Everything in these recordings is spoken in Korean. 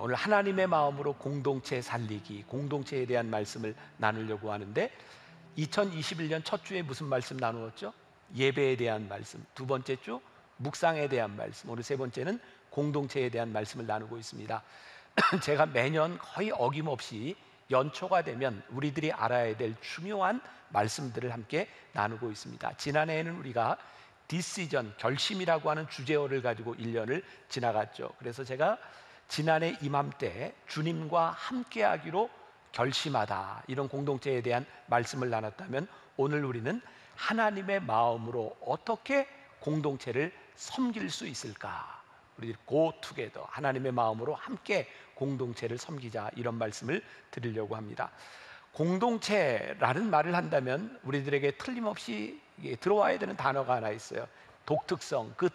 오늘 하나님의 마음으로 공동체 살리기, 공동체에 대한 말씀을 나누려고 하는데 2021년 첫 주에 무슨 말씀 나누었죠? 예배에 대한 말씀. 두 번째 주 묵상에 대한 말씀. 오늘 세 번째는 공동체에 대한 말씀을 나누고 있습니다. 제가 매년 거의 어김없이 연초가 되면 우리들이 알아야 될 중요한 말씀들을 함께 나누고 있습니다. 지난해에는 우리가 디시전, 결심이라고 하는 주제어를 가지고 1년을 지나갔죠. 그래서 제가 지난해 이맘때 주님과 함께하기로 결심하다, 이런 공동체에 대한 말씀을 나눴다면, 오늘 우리는 하나님의 마음으로 어떻게 공동체를 섬길 수 있을까, 우리들이 go together, 하나님의 마음으로 함께 공동체를 섬기자, 이런 말씀을 드리려고 합니다. 공동체라는 말을 한다면 우리들에게 틀림없이 들어와야 되는 단어가 하나 있어요. 독특성. 그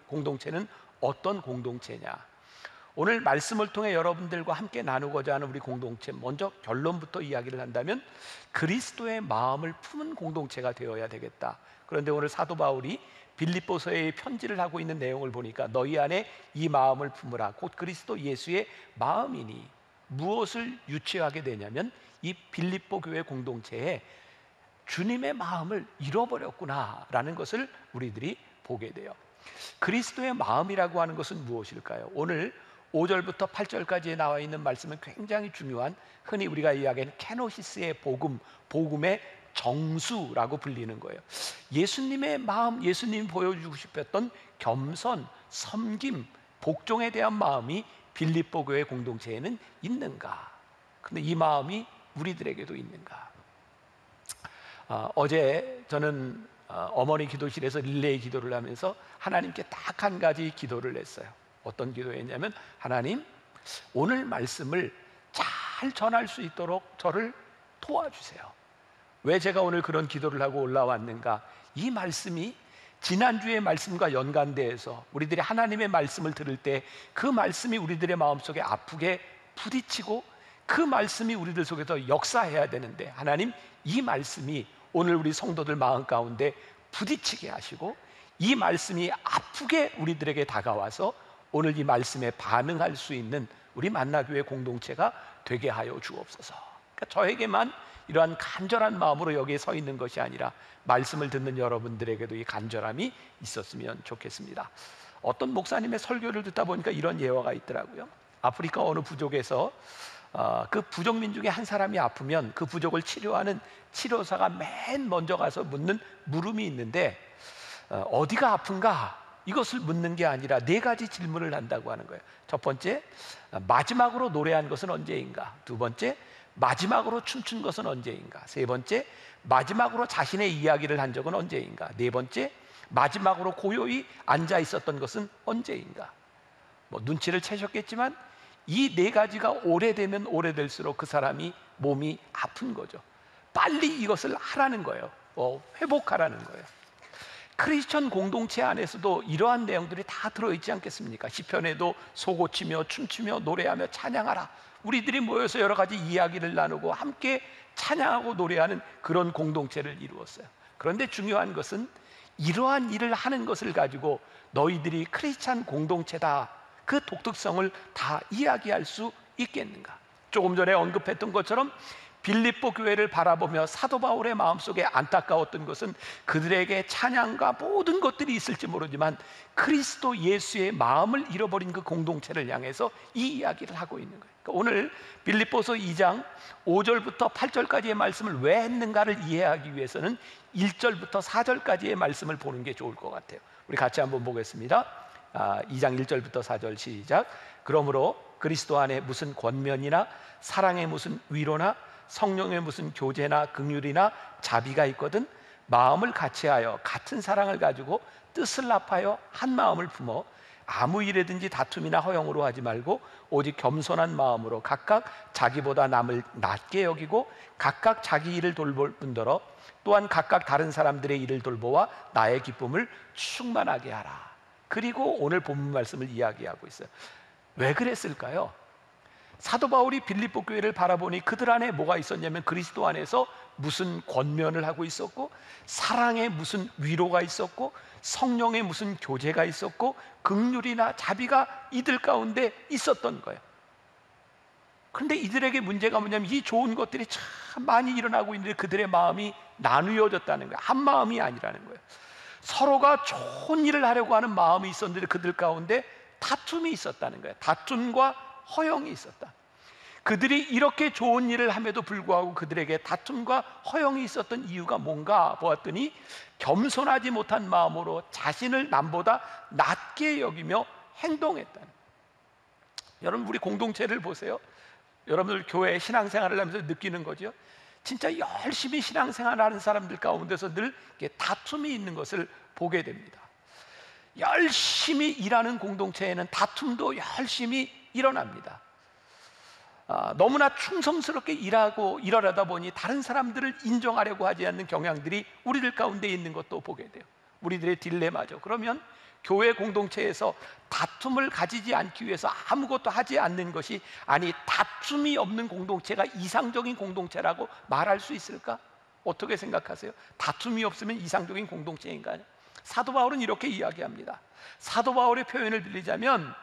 공동체는 어떤 공동체냐? 오늘 말씀을 통해 여러분들과 함께 나누고자 하는 우리 공동체, 먼저 결론부터 이야기를 한다면 그리스도의 마음을 품은 공동체가 되어야 되겠다. 그런데 오늘 사도 바울이 빌립보서에 편지를 하고 있는 내용을 보니까 너희 안에 이 마음을 품으라, 곧 그리스도 예수의 마음이니, 무엇을 유추하게 되냐면 이 빌립보 교회 공동체에 주님의 마음을 잃어버렸구나라는 것을 우리들이 보게 돼요. 그리스도의 마음이라고 하는 것은 무엇일까요? 오늘 5절부터 8절까지에 나와 있는 말씀은 굉장히 중요한, 흔히 우리가 이야기하는 케노시스의 복음, 복음의 정수라고 불리는 거예요. 예수님의 마음, 예수님이 보여주고 싶었던 겸손, 섬김, 복종에 대한 마음이 빌립보 교회 공동체에는 있는가? 근데 이 마음이 우리들에게도 있는가? 어제 저는 어머니 기도실에서 릴레이 기도를 하면서 하나님께 딱 한 가지 기도를 했어요. 어떤 기도였냐면, 하나님, 오늘 말씀을 잘 전할 수 있도록 저를 도와주세요. 왜 제가 오늘 그런 기도를 하고 올라왔는가? 이 말씀이 지난주의 말씀과 연관되어서 우리들이 하나님의 말씀을 들을 때 그 말씀이 우리들의 마음속에 아프게 부딪히고 그 말씀이 우리들 속에서 역사해야 되는데, 하나님, 이 말씀이 오늘 우리 성도들 마음 가운데 부딪히게 하시고 이 말씀이 아프게 우리들에게 다가와서 오늘 이 말씀에 반응할 수 있는 우리 만나교회 공동체가 되게 하여 주옵소서. 그러니까 저에게만 이러한 간절한 마음으로 여기에 서 있는 것이 아니라 말씀을 듣는 여러분들에게도 이 간절함이 있었으면 좋겠습니다. 어떤 목사님의 설교를 듣다 보니까 이런 예화가 있더라고요. 아프리카 어느 부족에서 그 부족민 중에 한 사람이 아프면 그 부족을 치료하는 치료사가 맨 먼저 가서 묻는 물음이 있는데, 어디가 아픈가? 이것을 묻는 게 아니라 네 가지 질문을 한다고 하는 거예요. 첫 번째, 마지막으로 노래한 것은 언제인가? 두 번째, 마지막으로 춤춘 것은 언제인가? 세 번째, 마지막으로 자신의 이야기를 한 적은 언제인가? 네 번째, 마지막으로 고요히 앉아 있었던 것은 언제인가? 눈치를 채셨겠지만 이 네 가지가 오래되면 오래될수록 그 사람이 몸이 아픈 거죠. 빨리 이것을 하라는 거예요. 회복하라는 거예요. 크리스천 공동체 안에서도 이러한 내용들이 다 들어있지 않겠습니까? 시편에도 소고치며 춤추며 노래하며 찬양하라, 우리들이 모여서 여러 가지 이야기를 나누고 함께 찬양하고 노래하는 그런 공동체를 이루었어요. 그런데 중요한 것은 이러한 일을 하는 것을 가지고 너희들이 크리스찬 공동체다, 그 독특성을 다 이야기할 수 있겠는가? 조금 전에 언급했던 것처럼 빌립보 교회를 바라보며 사도 바울의 마음속에 안타까웠던 것은 그들에게 찬양과 모든 것들이 있을지 모르지만 그리스도 예수의 마음을 잃어버린 그 공동체를 향해서 이 이야기를 하고 있는 거예요. 그러니까 오늘 빌립보서 2장 5절부터 8절까지의 말씀을 왜 했는가를 이해하기 위해서는 1절부터 4절까지의 말씀을 보는 게 좋을 것 같아요. 우리 같이 한번 보겠습니다. 2장 1절부터 4절 시작. 그러므로 그리스도 안에 무슨 권면이나 사랑의 무슨 위로나 성령의 무슨 교제나 긍휼이나 자비가 있거든 마음을 같이하여 같은 사랑을 가지고 뜻을 합하여 한 마음을 품어 아무 일에든지 다툼이나 허용으로 하지 말고 오직 겸손한 마음으로 각각 자기보다 남을 낮게 여기고 각각 자기 일을 돌볼 뿐더러 또한 각각 다른 사람들의 일을 돌보아 나의 기쁨을 충만하게 하라. 그리고 오늘 본문 말씀을 이야기하고 있어요. 왜 그랬을까요? 사도 바울이 빌립보 교회를 바라보니 그들 안에 뭐가 있었냐면 그리스도 안에서 무슨 권면을 하고 있었고, 사랑에 무슨 위로가 있었고, 성령의 무슨 교제가 있었고, 긍휼이나 자비가 이들 가운데 있었던 거예요. 그런데 이들에게 문제가 뭐냐면 이 좋은 것들이 참 많이 일어나고 있는데 그들의 마음이 나누어졌다는 거예요. 한 마음이 아니라는 거예요. 서로가 좋은 일을 하려고 하는 마음이 있었는데 그들 가운데 다툼이 있었다는 거예요. 다툼과 허영이 있었다. 그들이 이렇게 좋은 일을 함에도 불구하고 그들에게 다툼과 허영이 있었던 이유가 뭔가 보았더니 겸손하지 못한 마음으로 자신을 남보다 낮게 여기며 행동했다는 거예요. 여러분, 우리 공동체를 보세요. 여러분들 교회 신앙생활을 하면서 느끼는 거죠. 진짜 열심히 신앙생활을 하는 사람들 가운데서 늘 다툼이 있는 것을 보게 됩니다. 열심히 일하는 공동체에는 다툼도 열심히 일어납니다. 너무나 충성스럽게 일하다 보니 다른 사람들을 인정하려고 하지 않는 경향들이 우리들 가운데 있는 것도 보게 돼요. 우리들의 딜레마죠. 그러면 교회 공동체에서 다툼을 가지지 않기 위해서 아무것도 하지 않는 것이, 아니 다툼이 없는 공동체가 이상적인 공동체라고 말할 수 있을까? 어떻게 생각하세요? 다툼이 없으면 이상적인 공동체인가요? 사도 바울은 이렇게 이야기합니다. 사도 바울의 표현을 빌리자면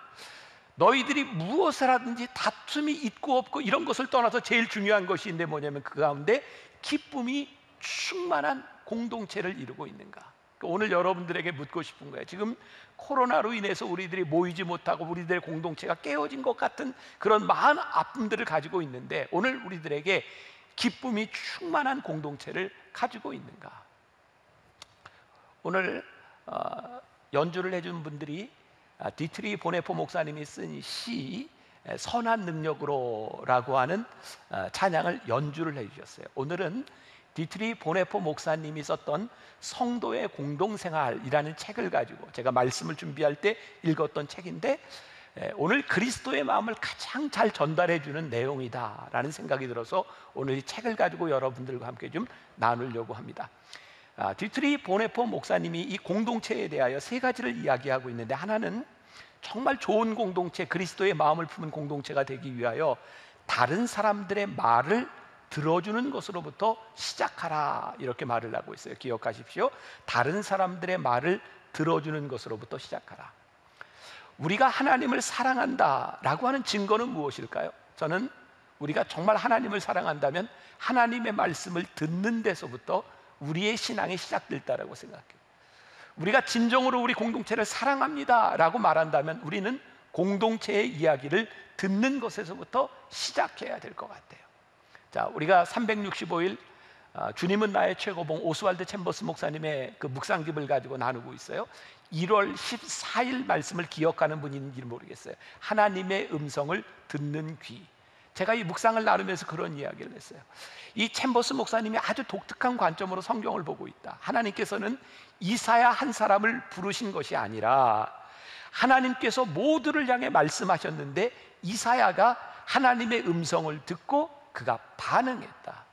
너희들이 무엇을 하든지 다툼이 있고 없고 이런 것을 떠나서 제일 중요한 것이 있는데 뭐냐면 그 가운데 기쁨이 충만한 공동체를 이루고 있는가? 오늘 여러분들에게 묻고 싶은 거예요. 지금 코로나로 인해서 우리들이 모이지 못하고 우리들의 공동체가 깨어진 것 같은 그런 많은 아픔들을 가지고 있는데 오늘 우리들에게 기쁨이 충만한 공동체를 가지고 있는가? 오늘 연주를 해준 분들이 디트리 보네포 목사님이 쓴 시 선한 능력으로라고 하는 찬양을 연주를 해주셨어요. 오늘은 디트리 보네포 목사님이 썼던 성도의 공동생활이라는 책을 가지고 제가 말씀을 준비할 때 읽었던 책인데 오늘 그리스도의 마음을 가장 잘 전달해 주는 내용이다라는 생각이 들어서 오늘 이 책을 가지고 여러분들과 함께 좀 나누려고 합니다. 디트리 보네포 목사님이 이 공동체에 대하여 세 가지를 이야기하고 있는데, 하나는 정말 좋은 공동체, 그리스도의 마음을 품은 공동체가 되기 위하여 다른 사람들의 말을 들어주는 것으로부터 시작하라, 이렇게 말을 하고 있어요. 기억하십시오. 다른 사람들의 말을 들어주는 것으로부터 시작하라. 우리가 하나님을 사랑한다라고 하는 증거는 무엇일까요? 저는 우리가 정말 하나님을 사랑한다면 하나님의 말씀을 듣는 데서부터 우리의 신앙이 시작됐다라고 생각해요. 우리가 진정으로 우리 공동체를 사랑합니다 라고 말한다면 우리는 공동체의 이야기를 듣는 것에서부터 시작해야 될 것 같아요. 자, 우리가 365일 주님은 나의 최고봉 오스왈드 챔버스 목사님의 그 묵상집을 가지고 나누고 있어요. 1월 14일 말씀을 기억하는 분인지 모르겠어요. 하나님의 음성을 듣는 귀. 제가 이 묵상을 나누면서 그런 이야기를 했어요. 이 챔버스 목사님이 아주 독특한 관점으로 성경을 보고 있다. 하나님께서는 이사야 한 사람을 부르신 것이 아니라 하나님께서 모두를 향해 말씀하셨는데 이사야가 하나님의 음성을 듣고 그가 반응했다.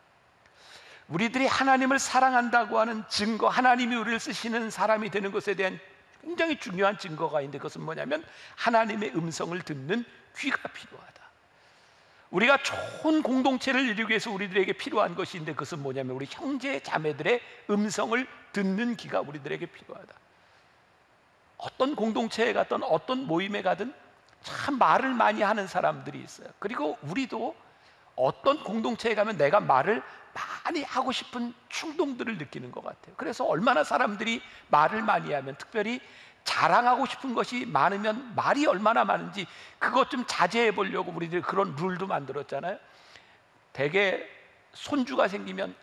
우리들이 하나님을 사랑한다고 하는 증거, 하나님이 우리를 쓰시는 사람이 되는 것에 대한 굉장히 중요한 증거가 있는데 그것은 뭐냐면 하나님의 음성을 듣는 귀가 필요하다. 우리가 좋은 공동체를 이루기 위해서 우리들에게 필요한 것이 있는데 그것은 뭐냐면 우리 형제 자매들의 음성을 듣는 귀가 우리들에게 필요하다. 어떤 공동체에 가든 어떤 모임에 가든 참 말을 많이 하는 사람들이 있어요. 그리고 우리도 어떤 공동체에 가면 내가 말을 많이 하고 싶은 충동들을 느끼는 것 같아요. 그래서 얼마나 사람들이 말을 많이 하면, 특별히 자랑하고 싶은 것이 많으면 말이 얼마나 많은지 그것 좀 자제해 보려고 우리들이 그런 룰도 만들었잖아요. 대개 손주가 생기면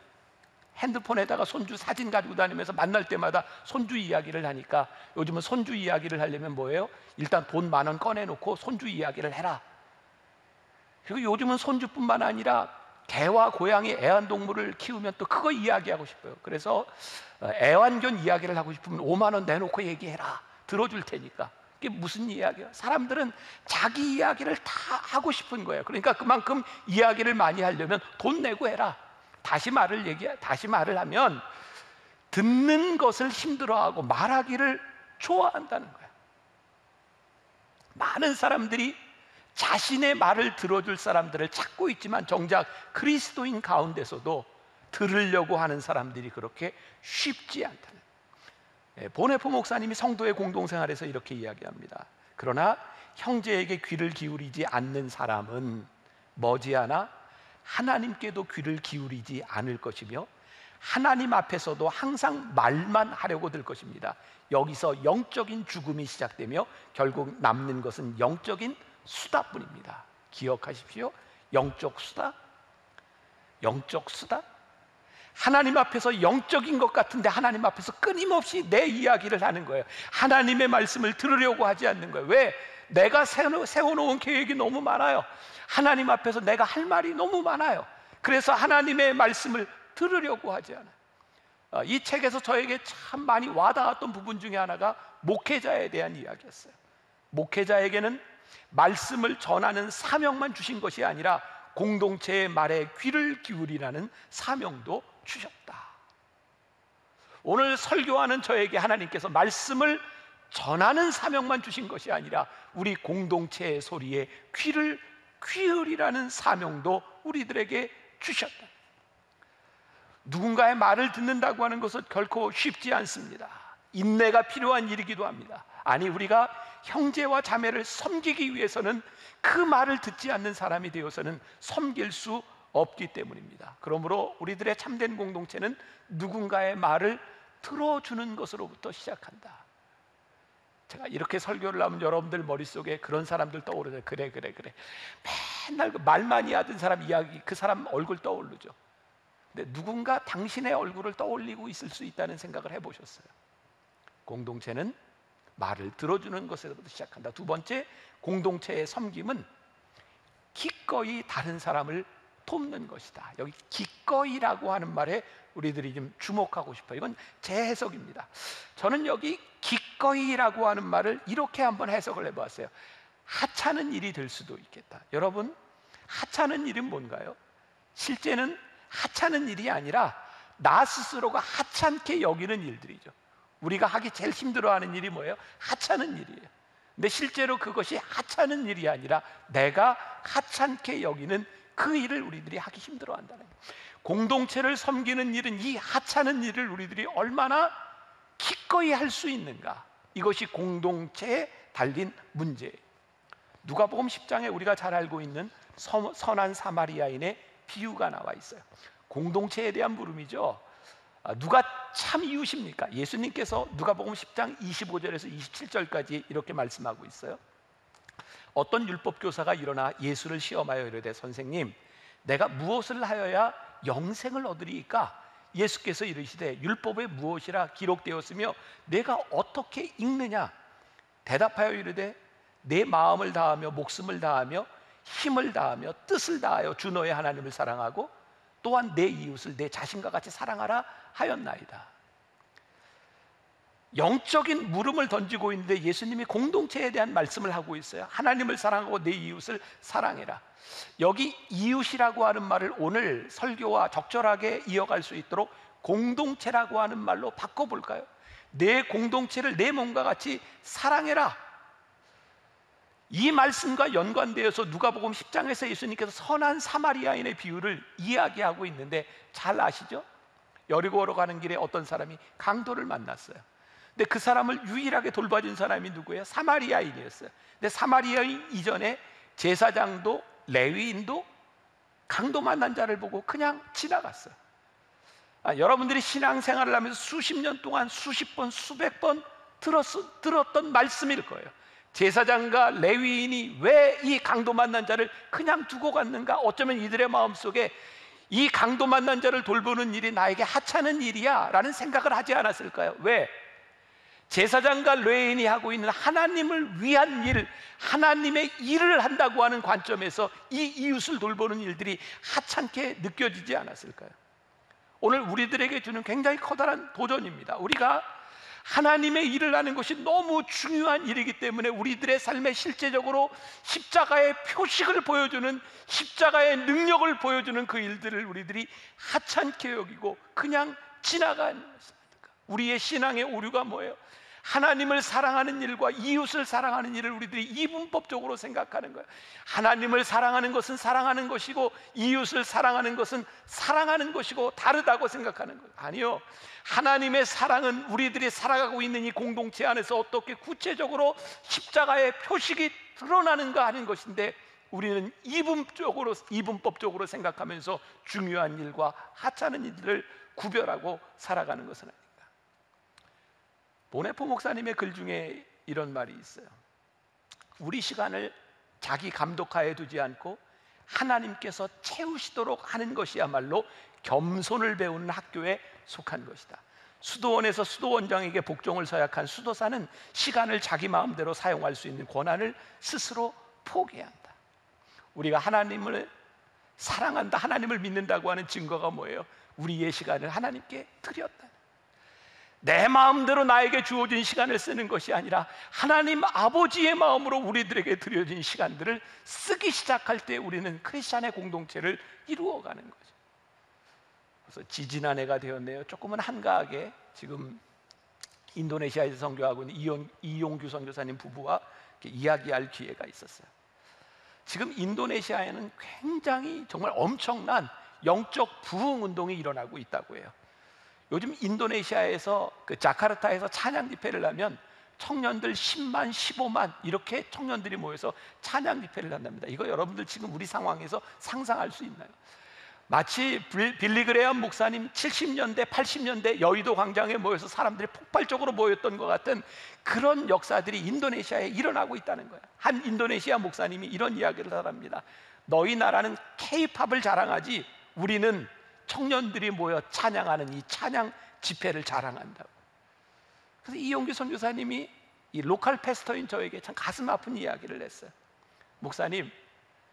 핸드폰에다가 손주 사진 가지고 다니면서 만날 때마다 손주 이야기를 하니까 요즘은 손주 이야기를 하려면 뭐예요? 일단 돈 10,000원 꺼내놓고 손주 이야기를 해라. 그리고 요즘은 손주뿐만 아니라 개와 고양이, 애완동물을 키우면 또 그거 이야기하고 싶어요. 그래서 애완견 이야기를 하고 싶으면 50,000원 내놓고 얘기해라. 들어줄 테니까. 이게 무슨 이야기야? 사람들은 자기 이야기를 다 하고 싶은 거예요. 그러니까 그만큼 이야기를 많이 하려면 돈 내고 해라. 다시 말을 하면 듣는 것을 힘들어하고 말하기를 좋아한다는 거예요. 많은 사람들이 자신의 말을 들어줄 사람들을 찾고 있지만 정작 그리스도인 가운데서도 들으려고 하는 사람들이 그렇게 쉽지 않다는, 보네포 목사님이 성도의 공동생활에서 이렇게 이야기합니다. 그러나 형제에게 귀를 기울이지 않는 사람은 머지않아 하나님께도 귀를 기울이지 않을 것이며 하나님 앞에서도 항상 말만 하려고 들 것입니다. 여기서 영적인 죽음이 시작되며 결국 남는 것은 영적인 수다뿐입니다. 기억하십시오. 영적 수다? 영적 수다? 하나님 앞에서 영적인 것 같은데 하나님 앞에서 끊임없이 내 이야기를 하는 거예요. 하나님의 말씀을 들으려고 하지 않는 거예요. 왜? 내가 세워놓은 계획이 너무 많아요. 하나님 앞에서 내가 할 말이 너무 많아요. 그래서 하나님의 말씀을 들으려고 하지 않아요. 이 책에서 저에게 참 많이 와닿았던 부분 중에 하나가 목회자에 대한 이야기였어요. 목회자에게는 말씀을 전하는 사명만 주신 것이 아니라 공동체의 말에 귀를 기울이라는 사명도 주셨다. 오늘 설교하는 저에게 하나님께서 말씀을 전하는 사명만 주신 것이 아니라 우리 공동체의 소리에 귀를 기울이라는 사명도 우리들에게 주셨다. 누군가의 말을 듣는다고 하는 것은 결코 쉽지 않습니다. 인내가 필요한 일이기도 합니다. 아니, 우리가 형제와 자매를 섬기기 위해서는 그 말을 듣지 않는 사람이 되어서는 섬길 수 없기 때문입니다. 그러므로 우리들의 참된 공동체는 누군가의 말을 들어주는 것으로부터 시작한다. 제가 이렇게 설교를 하면 여러분들 머릿속에 그런 사람들 떠오르죠. 그래 맨날 그 말 많이 하던 사람 이야기, 그 사람 얼굴 떠오르죠. 근데 누군가 당신의 얼굴을 떠올리고 있을 수 있다는 생각을 해보셨어요? 공동체는 말을 들어주는 것에서부터 시작한다. 두 번째, 공동체의 섬김은 기꺼이 다른 사람을 돕는 것이다. 여기 기꺼이라고 하는 말에 우리들이 좀 주목하고 싶어요. 이건 제 해석입니다. 저는 여기 기꺼이라고 하는 말을 이렇게 한번 해석을 해보았어요. 하찮은 일이 될 수도 있겠다. 여러분, 하찮은 일은 뭔가요? 실제는 하찮은 일이 아니라 나 스스로가 하찮게 여기는 일들이죠. 우리가 하기 제일 힘들어하는 일이 뭐예요? 하찮은 일이에요. 근데 실제로 그것이 하찮은 일이 아니라 내가 하찮게 여기는 그 일을 우리들이 하기 힘들어한다는 거예요. 공동체를 섬기는 일은 이 하찮은 일을 우리들이 얼마나 기꺼이 할 수 있는가, 이것이 공동체에 달린 문제예요. 누가복음 10장에 우리가 잘 알고 있는 선한 사마리아인의 비유가 나와 있어요. 공동체에 대한 물음이죠. 누가 참 이웃입니까? 예수님께서 누가복음 10장 25절에서 27절까지 이렇게 말씀하고 있어요. 어떤 율법교사가 일어나 예수를 시험하여 이르되 선생님, 내가 무엇을 하여야 영생을 얻으리이까? 예수께서 이르시되 율법에 무엇이라 기록되었으며 내가 어떻게 읽느냐? 대답하여 이르되 내 마음을 다하며 목숨을 다하며 힘을 다하며 뜻을 다하여 주 너의 하나님을 사랑하고 또한 내 이웃을 내 자신과 같이 사랑하라 하였나이다. 영적인 물음을 던지고 있는데 예수님이 공동체에 대한 말씀을 하고 있어요. 하나님을 사랑하고 내 이웃을 사랑해라. 여기 이웃이라고 하는 말을 오늘 설교와 적절하게 이어갈 수 있도록 공동체라고 하는 말로 바꿔볼까요? 내 공동체를 내 몸과 같이 사랑해라. 이 말씀과 연관되어서 누가복음 10장에서 예수님께서 선한 사마리아인의 비유를 이야기하고 있는데 잘 아시죠? 여리고로 가는 길에 어떤 사람이 강도를 만났어요. 근데 그 사람을 유일하게 돌봐준 사람이 누구예요? 사마리아인이었어요. 근데 사마리아인 이전에 제사장도 레위인도 강도 만난 자를 보고 그냥 지나갔어요. 여러분들이 신앙생활을 하면서 수십 년 동안 수십 번, 수백 번 들었던 말씀일 거예요. 제사장과 레위인이 왜 이 강도 만난 자를 그냥 두고 갔는가? 어쩌면 이들의 마음속에 이 강도 만난 자를 돌보는 일이 나에게 하찮은 일이야 라는 생각을 하지 않았을까요? 왜? 제사장과 레위인이 하고 있는 하나님을 위한 일, 하나님의 일을 한다고 하는 관점에서 이 이웃을 돌보는 일들이 하찮게 느껴지지 않았을까요? 오늘 우리들에게 주는 굉장히 커다란 도전입니다. 우리가 하나님의 일을 하는 것이 너무 중요한 일이기 때문에 우리들의 삶에 실제적으로 십자가의 표식을 보여주는, 십자가의 능력을 보여주는 그 일들을 우리들이 하찮게 여기고 그냥 지나가는 것입니다. 우리의 신앙의 오류가 뭐예요? 하나님을 사랑하는 일과 이웃을 사랑하는 일을 우리들이 이분법적으로 생각하는 거예요. 하나님을 사랑하는 것은 사랑하는 것이고 이웃을 사랑하는 것은 사랑하는 것이고 다르다고 생각하는 거예요. 아니요, 하나님의 사랑은 우리들이 살아가고 있는 이 공동체 안에서 어떻게 구체적으로 십자가의 표식이 드러나는가 하는 것인데, 우리는 이분법적으로 생각하면서 중요한 일과 하찮은 일들을 구별하고 살아가는 것은 아닙니다. 보네포 목사님의 글 중에 이런 말이 있어요. 우리 시간을 자기 감독하에 두지 않고 하나님께서 채우시도록 하는 것이야말로 겸손을 배우는 학교에 속한 것이다. 수도원에서 수도원장에게 복종을 서약한 수도사는 시간을 자기 마음대로 사용할 수 있는 권한을 스스로 포기해야 한다. 우리가 하나님을 사랑한다, 하나님을 믿는다고 하는 증거가 뭐예요? 우리의 시간을 하나님께 드렸다. 내 마음대로 나에게 주어진 시간을 쓰는 것이 아니라 하나님 아버지의 마음으로 우리들에게 드려진 시간들을 쓰기 시작할 때 우리는 크리스찬의 공동체를 이루어가는 거죠. 그래서 지지난 해가 되었네요. 조금은 한가하게 지금 인도네시아에서 선교하고 있는 이용규 선교사님 부부와 이야기할 기회가 있었어요. 지금 인도네시아에는 굉장히 정말 엄청난 영적 부흥 운동이 일어나고 있다고 해요. 요즘 인도네시아에서 자카르타에서 찬양 집회를 하면 청년들 10만, 15만 이렇게 청년들이 모여서 찬양 집회를 한답니다. 이거 여러분들 지금 우리 상황에서 상상할 수 있나요? 마치 빌리그레엄 목사님 70년대, 80년대 여의도 광장에 모여서 사람들이 폭발적으로 모였던 것 같은 그런 역사들이 인도네시아에 일어나고 있다는 거예요. 한 인도네시아 목사님이 이런 이야기를 합니다. 너희 나라는 K-팝을 자랑하지 우리는 청년들이 모여 찬양하는 이 찬양 집회를 자랑한다고. 그래서 이용규 선교사님이 이 로컬 패스터인 저에게 참 가슴 아픈 이야기를 했어요. 목사님,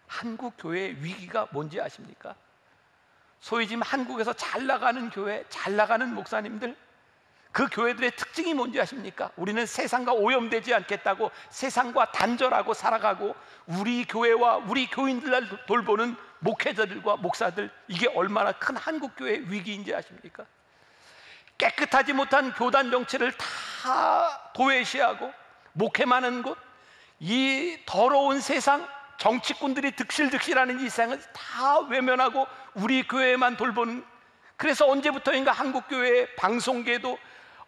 한국 교회의 위기가 뭔지 아십니까? 소위 지금 한국에서 잘 나가는 교회, 잘 나가는 목사님들, 그 교회들의 특징이 뭔지 아십니까? 우리는 세상과 오염되지 않겠다고 세상과 단절하고 살아가고, 우리 교회와 우리 교인들을 돌보는 목회자들과 목사들, 이게 얼마나 큰 한국 교회의 위기인지 아십니까? 깨끗하지 못한 교단 정체를 다 도외시하고 목회만 하는 곳, 이 더러운 세상, 정치꾼들이 득실득실하는 이 세상을 다 외면하고 우리 교회만 돌보는, 그래서 언제부터인가 한국 교회의 방송계도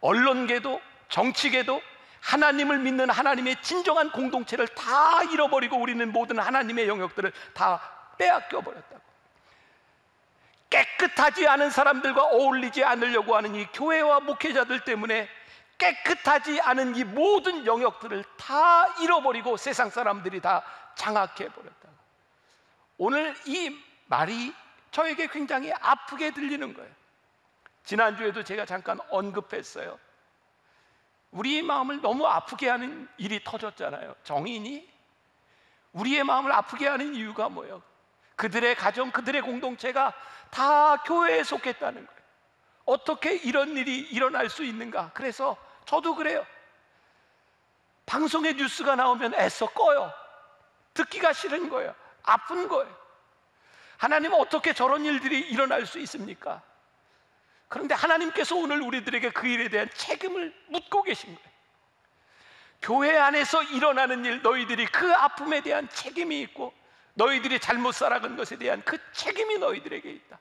언론계도 정치계도 하나님을 믿는 하나님의 진정한 공동체를 다 잃어버리고 우리는 모든 하나님의 영역들을 다 빼앗겨 버렸다고. 깨끗하지 않은 사람들과 어울리지 않으려고 하는 이 교회와 목회자들 때문에 깨끗하지 않은 이 모든 영역들을 다 잃어버리고 세상 사람들이 다 장악해 버렸다고. 오늘 이 말이 저에게 굉장히 아프게 들리는 거예요. 지난주에도 제가 잠깐 언급했어요. 우리 마음을 너무 아프게 하는 일이 터졌잖아요. 정인이 우리의 마음을 아프게 하는 이유가 뭐예요? 그들의 가정, 그들의 공동체가 다 교회에 속했다는 거예요. 어떻게 이런 일이 일어날 수 있는가? 그래서 저도 그래요. 방송에 뉴스가 나오면 애써 꺼요. 듣기가 싫은 거예요. 아픈 거예요. 하나님, 어떻게 저런 일들이 일어날 수 있습니까? 그런데 하나님께서 오늘 우리들에게 그 일에 대한 책임을 묻고 계신 거예요. 교회 안에서 일어나는 일, 너희들이 그 아픔에 대한 책임이 있고 너희들이 잘못 살아간 것에 대한 그 책임이 너희들에게 있다.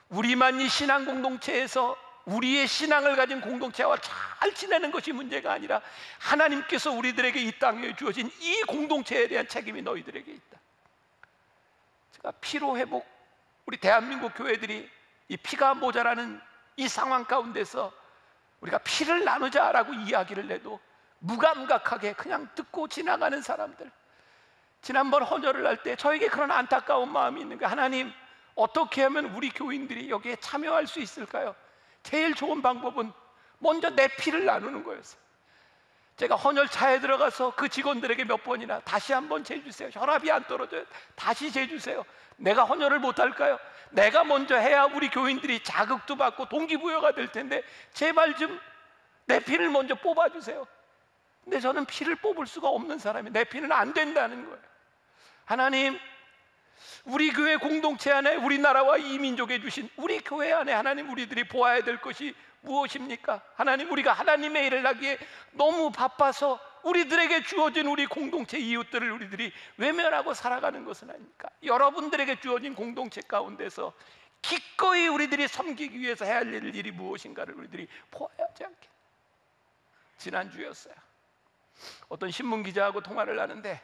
우리만 이 신앙 공동체에서 우리의 신앙을 가진 공동체와 잘 지내는 것이 문제가 아니라 하나님께서 우리들에게 이 땅에 주어진 이 공동체에 대한 책임이 너희들에게 있다. 제가 피로회복, 우리 대한민국 교회들이 이 피가 모자라는 이 상황 가운데서 우리가 피를 나누자라고 이야기를 해도 무감각하게 그냥 듣고 지나가는 사람들, 지난번 헌혈을 할 때 저에게 그런 안타까운 마음이 있는 거예요. 하나님, 어떻게 하면 우리 교인들이 여기에 참여할 수 있을까요? 제일 좋은 방법은 먼저 내 피를 나누는 거였어요. 제가 헌혈차에 들어가서 그 직원들에게 몇 번이나 다시 한번 재주세요. 혈압이 안 떨어져요. 다시 재주세요. 내가 헌혈을 못할까요? 내가 먼저 해야 우리 교인들이 자극도 받고 동기부여가 될 텐데 제발 좀 내 피를 먼저 뽑아주세요. 근데 저는 피를 뽑을 수가 없는 사람이에요. 내 피는 안 된다는 거예요. 하나님, 우리 교회 공동체 안에 우리나라와 이 민족에 주신 우리 교회 안에 하나님, 우리들이 보아야 될 것이 무엇입니까? 하나님, 우리가 하나님의 일을 하기에 너무 바빠서 우리들에게 주어진 우리 공동체 이웃들을 우리들이 외면하고 살아가는 것은 아닙니까? 여러분들에게 주어진 공동체 가운데서 기꺼이 우리들이 섬기기 위해서 해야 할 일이 무엇인가를 우리들이 보아야 하지 않겠나. 지난주였어요. 어떤 신문기자하고 통화를 하는데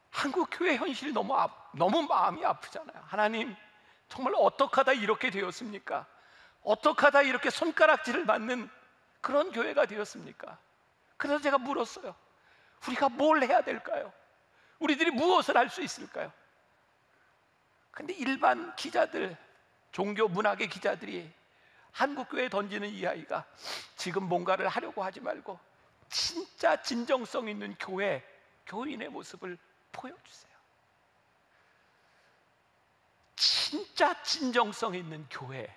한국 교회 현실이 너무 마음이 아프잖아요. 하나님, 정말 어떻게 하다 이렇게 되었습니까? 어떻게 하다 이렇게 손가락질을 받는 그런 교회가 되었습니까? 그래서 제가 물었어요. 우리가 뭘 해야 될까요? 우리들이 무엇을 할 수 있을까요? 근데 일반 기자들, 종교 문학의 기자들이 한국 교회에 던지는 이야기가 지금 뭔가를 하려고 하지 말고 진짜 진정성 있는 교회, 교인의 모습을 보여주세요. 진짜 진정성 있는 교회,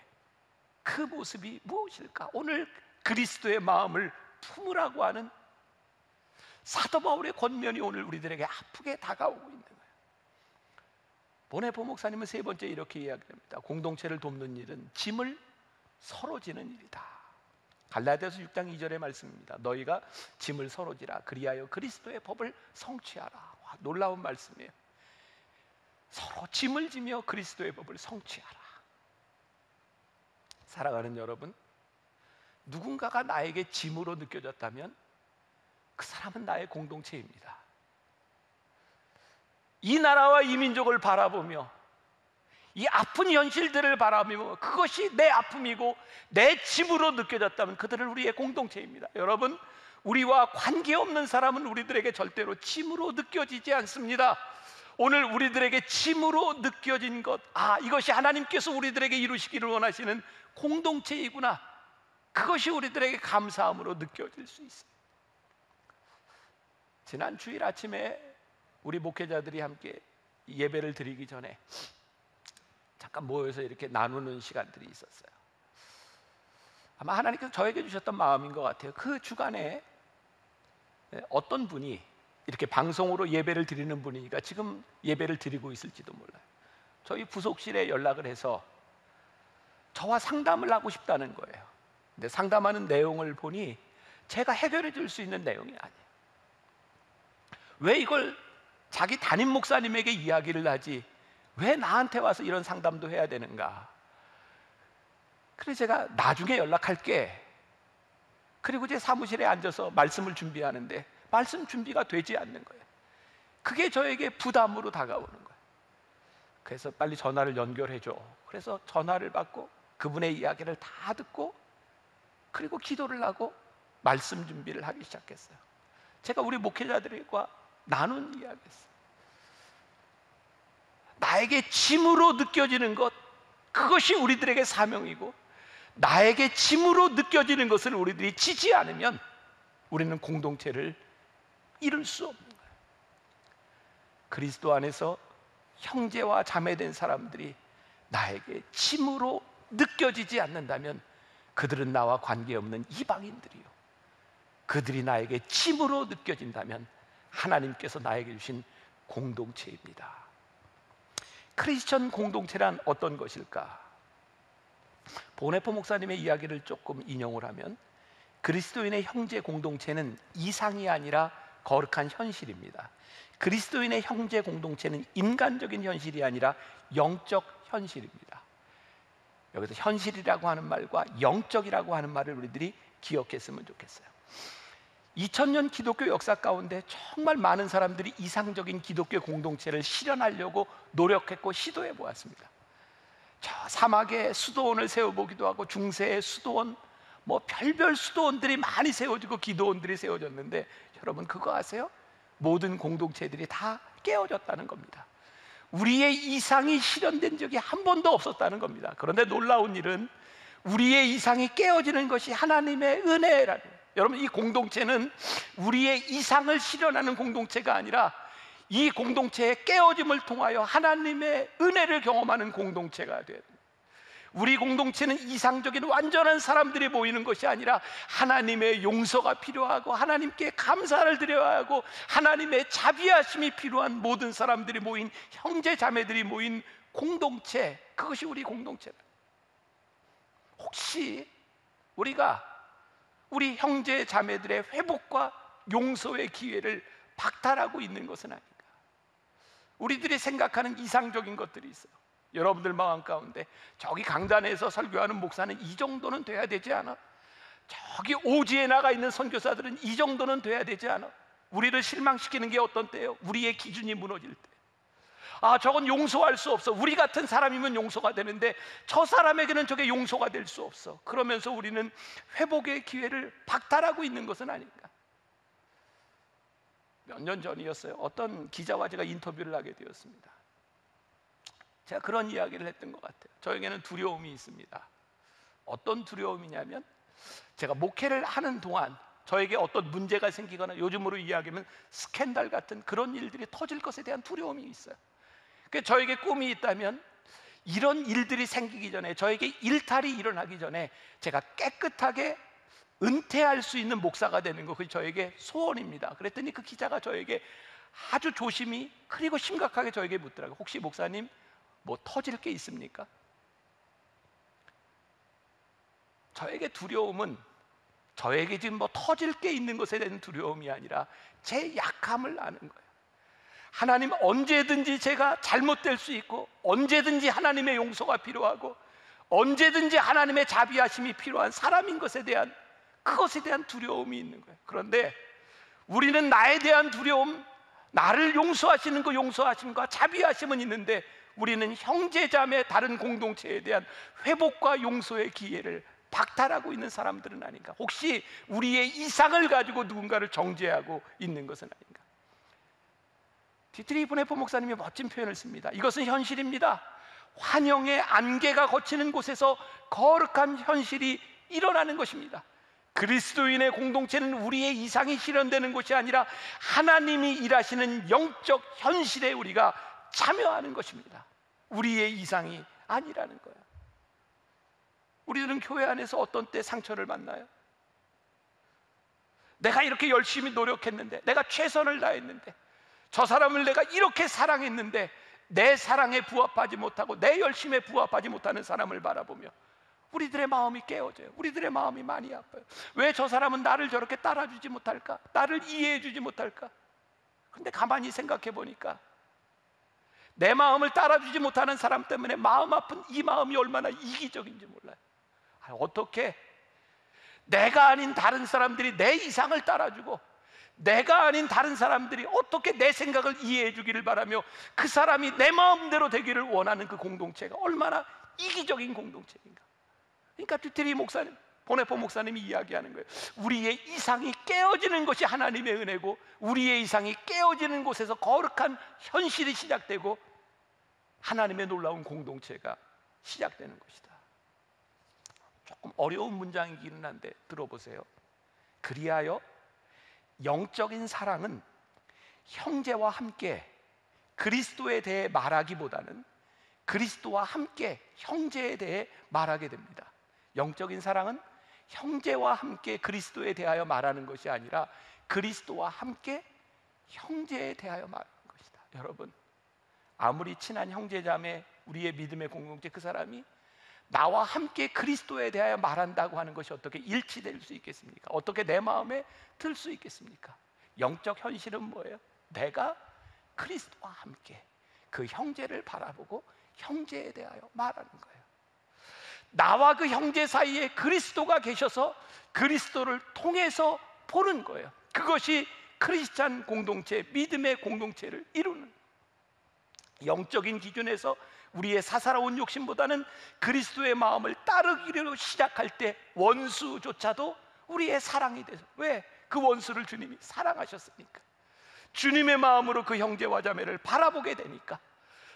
그 모습이 무엇일까? 오늘 그리스도의 마음을 품으라고 하는 사도 바울의 권면이 오늘 우리들에게 아프게 다가오고 있는 거예요. 보네포 목사님은 세 번째 이렇게 이야기합니다. 공동체를 돕는 일은 짐을 서로 지는 일이다. 갈라디아서 6장 2절의 말씀입니다. 너희가 짐을 서로 지라, 그리하여 그리스도의 법을 성취하라. 와, 놀라운 말씀이에요. 서로 짐을 지며 그리스도의 법을 성취하라. 사랑하는 여러분, 누군가가 나에게 짐으로 느껴졌다면 그 사람은 나의 공동체입니다. 이 나라와 이 민족을 바라보며 이 아픈 현실들을 바라보며 그것이 내 아픔이고 내 짐으로 느껴졌다면 그들은 우리의 공동체입니다. 여러분, 우리와 관계없는 사람은 우리들에게 절대로 짐으로 느껴지지 않습니다. 오늘 우리들에게 짐으로 느껴진 것, 이것이 하나님께서 우리들에게 이루시기를 원하시는 공동체이구나, 그것이 우리들에게 감사함으로 느껴질 수 있어요. 지난 주일 아침에 우리 목회자들이 함께 예배를 드리기 전에 잠깐 모여서 이렇게 나누는 시간들이 있었어요. 아마 하나님께서 저에게 주셨던 마음인 것 같아요. 그 주간에 어떤 분이 이렇게 방송으로 예배를 드리는 분이니까 지금 예배를 드리고 있을지도 몰라요. 저희 부속실에 연락을 해서 저와 상담을 하고 싶다는 거예요. 근데 상담하는 내용을 보니 제가 해결해 줄 수 있는 내용이 아니에요. 왜 이걸 자기 담임 목사님에게 이야기를 하지 왜 나한테 와서 이런 상담도 해야 되는가? 그래서 제가 나중에 연락할게. 그리고 제 사무실에 앉아서 말씀을 준비하는데 말씀 준비가 되지 않는 거예요. 그게 저에게 부담으로 다가오는 거예요. 그래서 빨리 전화를 연결해줘. 그래서 전화를 받고 그분의 이야기를 다 듣고 그리고 기도를 하고 말씀 준비를 하기 시작했어요. 제가 우리 목회자들과 나눈 이야기였어요. 나에게 짐으로 느껴지는 것, 그것이 우리들에게 사명이고 나에게 짐으로 느껴지는 것을 우리들이 지지 않으면 우리는 공동체를 이룰 수 없는 거예요. 그리스도 안에서 형제와 자매된 사람들이 나에게 짐으로 느껴지지 않는다면 그들은 나와 관계없는 이방인들이요, 그들이 나에게 짐으로 느껴진다면 하나님께서 나에게 주신 공동체입니다. 크리스천 공동체란 어떤 것일까? 보네포 목사님의 이야기를 조금 인용을 하면 그리스도인의 형제 공동체는 이상이 아니라 거룩한 현실입니다. 그리스도인의 형제 공동체는 인간적인 현실이 아니라 영적 현실입니다. 여기서 현실이라고 하는 말과 영적이라고 하는 말을 우리들이 기억했으면 좋겠어요. 2000년 기독교 역사 가운데 정말 많은 사람들이 이상적인 기독교 공동체를 실현하려고 노력했고 시도해 보았습니다. 저 사막에 수도원을 세워보기도 하고 중세의 수도원, 뭐 별별 수도원들이 많이 세워지고 기도원들이 세워졌는데 여러분 그거 아세요? 모든 공동체들이 다 깨어졌다는 겁니다. 우리의 이상이 실현된 적이 한 번도 없었다는 겁니다. 그런데 놀라운 일은 우리의 이상이 깨어지는 것이 하나님의 은혜라는 거예요. 여러분, 이 공동체는 우리의 이상을 실현하는 공동체가 아니라 이 공동체의 깨어짐을 통하여 하나님의 은혜를 경험하는 공동체가 돼요. 우리 공동체는 이상적인 완전한 사람들이 모이는 것이 아니라 하나님의 용서가 필요하고 하나님께 감사를 드려야 하고 하나님의 자비하심이 필요한 모든 사람들이 모인 형제 자매들이 모인 공동체, 그것이 우리 공동체다. 혹시 우리가 우리 형제 자매들의 회복과 용서의 기회를 박탈하고 있는 것은 아닌가? 우리들이 생각하는 이상적인 것들이 있어요. 여러분들 마음 가운데 저기 강단에서 설교하는 목사는 이 정도는 돼야 되지 않아? 저기 오지에 나가 있는 선교사들은 이 정도는 돼야 되지 않아? 우리를 실망시키는 게 어떤 때예요? 우리의 기준이 무너질 때. 아, 저건 용서할 수 없어. 우리 같은 사람이면 용서가 되는데 저 사람에게는 저게 용서가 될 수 없어. 그러면서 우리는 회복의 기회를 박탈하고 있는 것은 아닌가? 몇 년 전이었어요. 어떤 기자와 제가 인터뷰를 하게 되었습니다. 제가 그런 이야기를 했던 것 같아요. 저에게는 두려움이 있습니다. 어떤 두려움이냐면, 제가 목회를 하는 동안 저에게 어떤 문제가 생기거나 요즘으로 이야기하면 스캔들 같은 그런 일들이 터질 것에 대한 두려움이 있어요. 그러니까 저에게 꿈이 있다면 이런 일들이 생기기 전에, 저에게 일탈이 일어나기 전에 제가 깨끗하게 은퇴할 수 있는 목사가 되는 거, 그게 저에게 소원입니다. 그랬더니 그 기자가 저에게 아주 조심히 그리고 심각하게 저에게 묻더라고요. 혹시 목사님 뭐 터질 게 있습니까? 저에게 두려움은 저에게 지금 뭐 터질 게 있는 것에 대한 두려움이 아니라 제 약함을 아는 거예요. 하나님, 언제든지 제가 잘못될 수 있고, 언제든지 하나님의 용서가 필요하고, 언제든지 하나님의 자비하심이 필요한 사람인 것에 대한, 그것에 대한 두려움이 있는 거예요. 그런데 우리는 나에 대한 두려움, 나를 용서하시는 그 용서하심과 자비하심은 있는데, 우리는 형제자매 다른 공동체에 대한 회복과 용서의 기회를 박탈하고 있는 사람들은 아닌가? 혹시 우리의 이상을 가지고 누군가를 정죄하고 있는 것은 아닌가? 디트리 보네포 목사님이 멋진 표현을 씁니다. 이것은 현실입니다. 환영의 안개가 걷히는 곳에서 거룩한 현실이 일어나는 것입니다. 그리스도인의 공동체는 우리의 이상이 실현되는 것이 아니라 하나님이 일하시는 영적 현실에 우리가 참여하는 것입니다. 우리의 이상이 아니라는 거예요. 우리들은 교회 안에서 어떤 때 상처를 받나요? 내가 이렇게 열심히 노력했는데, 내가 최선을 다했는데, 저 사람을 내가 이렇게 사랑했는데 내 사랑에 부합하지 못하고 내 열심에 부합하지 못하는 사람을 바라보며 우리들의 마음이 깨어져요. 우리들의 마음이 많이 아파요. 왜 저 사람은 나를 저렇게 따라주지 못할까? 나를 이해해주지 못할까? 근데 가만히 생각해 보니까 내 마음을 따라주지 못하는 사람 때문에 마음 아픈 이 마음이 얼마나 이기적인지 몰라요. 어떻게 내가 아닌 다른 사람들이 내 이상을 따라주고, 내가 아닌 다른 사람들이 어떻게 내 생각을 이해해 주기를 바라며 그 사람이 내 마음대로 되기를 원하는 그 공동체가 얼마나 이기적인 공동체인가. 그러니까 듀테리 목사님, 보네포 목사님이 이야기하는 거예요. 우리의 이상이 깨어지는 것이 하나님의 은혜고, 우리의 이상이 깨어지는 곳에서 거룩한 현실이 시작되고 하나님의 놀라운 공동체가 시작되는 것이다. 조금 어려운 문장이기는 한데 들어보세요. 그리하여 영적인 사랑은 형제와 함께 그리스도에 대해 말하기보다는 그리스도와 함께 형제에 대해 말하게 됩니다. 영적인 사랑은 형제와 함께 그리스도에 대하여 말하는 것이 아니라 그리스도와 함께 형제에 대하여 말하는 것이다. 여러분, 아무리 친한 형제자매, 우리의 믿음의 공동체, 그 사람이 나와 함께 그리스도에 대하여 말한다고 하는 것이 어떻게 일치될 수 있겠습니까? 어떻게 내 마음에 들 수 있겠습니까? 영적 현실은 뭐예요? 내가 그리스도와 함께 그 형제를 바라보고 형제에 대하여 말하는 거예요. 나와 그 형제 사이에 그리스도가 계셔서 그리스도를 통해서 보는 거예요. 그것이 크리스찬 공동체, 믿음의 공동체를 이루는, 영적인 기준에서 우리의 사사로운 욕심보다는 그리스도의 마음을 따르기로 시작할 때 원수조차도 우리의 사랑이 돼서, 왜? 그 원수를 주님이 사랑하셨으니까. 주님의 마음으로 그 형제와 자매를 바라보게 되니까,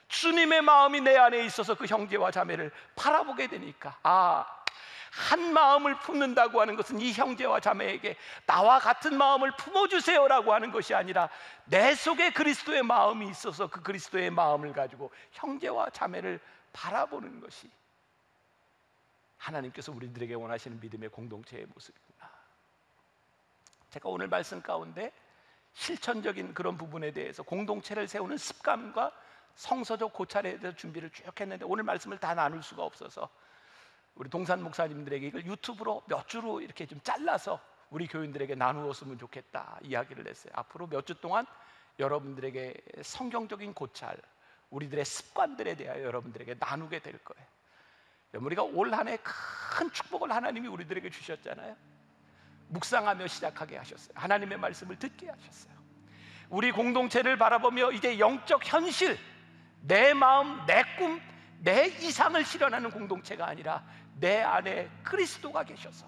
주님의 마음이 내 안에 있어서 그 형제와 자매를 바라보게 되니까, 한 마음을 품는다고 하는 것은 이 형제와 자매에게 나와 같은 마음을 품어주세요라고 하는 것이 아니라 내 속에 그리스도의 마음이 있어서 그 그리스도의 마음을 가지고 형제와 자매를 바라보는 것이 하나님께서 우리들에게 원하시는 믿음의 공동체의 모습이구나. 제가 오늘 말씀 가운데 실천적인 그런 부분에 대해서, 공동체를 세우는 습관과 성서적 고찰에 대해서 준비를 쭉 했는데 오늘 말씀을 다 나눌 수가 없어서 우리 동산 목사님들에게 이걸 유튜브로 몇 주로 이렇게 좀 잘라서 우리 교인들에게 나누었으면 좋겠다 이야기를 했어요. 앞으로 몇 주 동안 여러분들에게 성경적인 고찰, 우리들의 습관들에 대하여 여러분들에게 나누게 될 거예요. 우리가 올 한 해 큰 축복을 하나님이 우리들에게 주셨잖아요. 묵상하며 시작하게 하셨어요. 하나님의 말씀을 듣게 하셨어요. 우리 공동체를 바라보며 이제 영적 현실, 내 마음, 내 꿈, 내 이상을 실현하는 공동체가 아니라 내 안에 그리스도가 계셔서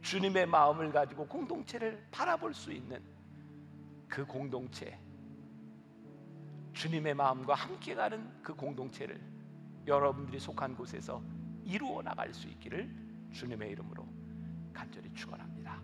주님의 마음을 가지고 공동체를 바라볼 수 있는 그 공동체, 주님의 마음과 함께 가는 그 공동체를 여러분들이 속한 곳에서 이루어 나갈 수 있기를 주님의 이름으로 간절히 축원합니다.